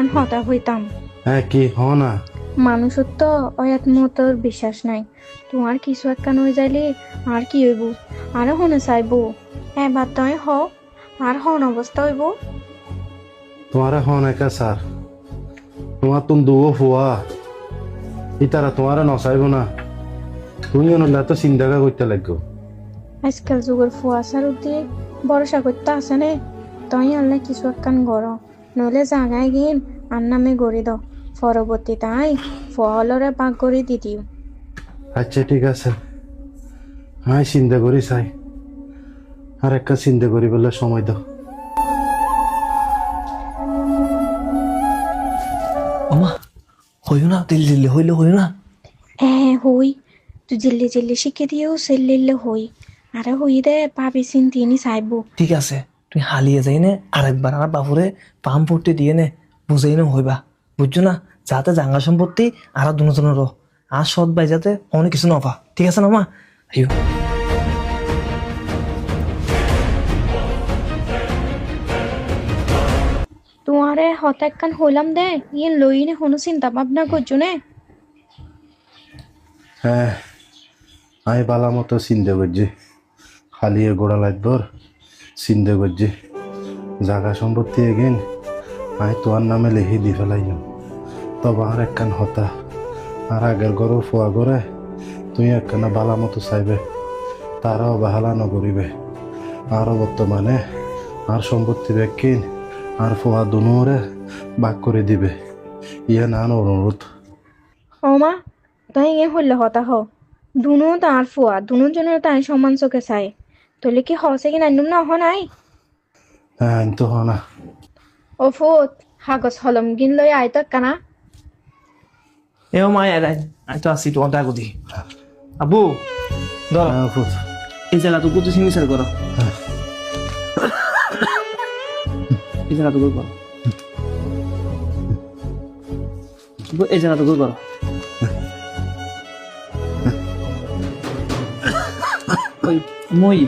একখান হতা হইতাম। হ্যাঁ কি হ না। মানুষের তো অয়াত মতর বিশ্বাস নাই। তোমার কিছু একখান হয়ে যাইলে আর কি হইব? আরো হনে চাইব। এবার তই হ, আর হন অবস্থা হইব। তোমারে হন একা স্যার, তোমার তুমি দুও ফুয়া ইতারা তোমারে নচাইব না। তুমি অনুল্লা তো চিন্তা করতে লাগবো। আজকাল যুগের ফুয়াশার উদ্দি ভরসা করতে আসে নে। তই আনলে কিছু একখান গড়, নইলে জাগায় গিন আর নামে গড়ি দাও। পরবর্তী তাই ফলরে পাক করে দি দিও। আচ্ছা ঠিক আছে, আমি চিন্তা করি চাই, আর একটা চিন্তা করি বলে সময় দাও। ওমা হইও না, দিল্লি দিল্লি হইলে হইও না। হই, তুই জিল্লি জিল্লি শিখে দিও সেল্লিলে হই। আরে হই দে পাবি চিন্তিনি চাইবো। ঠিক আছে, তুই হালিয়ে যাই নে আরেকবার আমার বাপুরে পাম পড়তে দিয়ে নে, বুঝাই না হইবা, বুঝছো না? যাতে জাঙ্গা সম্পত্তি আর দুজনের আর সৎ বাই যাতে অনেক কিছু নপা। ঠিক আছে না মা? আইও। তোমারে হঠাৎ হইলাম দে, ইয়ে লই নে কোনো চিন্তা ভাবনা করছো নে। হ্যাঁ আমি বালা মতো চিন্তা করছি, খালিয়ে গোড়া লাগবর চিন্তা করছি। জাগা সম্পত্তি এগেন আমি তোমার নামে লিখি দি ফেলাই, তবে আর একখান হতা আর আগের গরু ফোয়া করে তুমি একখানা বালা মতো চাইবে, তারা অবহেলা নকরিবে। আরও বর্তমানে আর সম্পত্তি ব্যাকিন আর ফোয়া দুনুরে ভাগ করে দিবে, ইয়ে নান অনুরোধ। ও মা, তাই ইয়ে হইলে হতা হ। দুনো তার ফুয়া দুনো জনের তাই সমান চোখে চাই। তোলে কি হসে কি নাইনুম না হ নাই? হ্যাঁ তো হ না। ও ফুত হাগজ হলম গিন লই আইত কানা। এও মা এরাই আমি তো আসি তোমার ডাক দি। আবু ধর হ্যাঁ ফুট। এই জায়গাটা কুতু সিগনেচার করো, এই জায়গাটা করো, এই জায়গাটা করো। ওই মই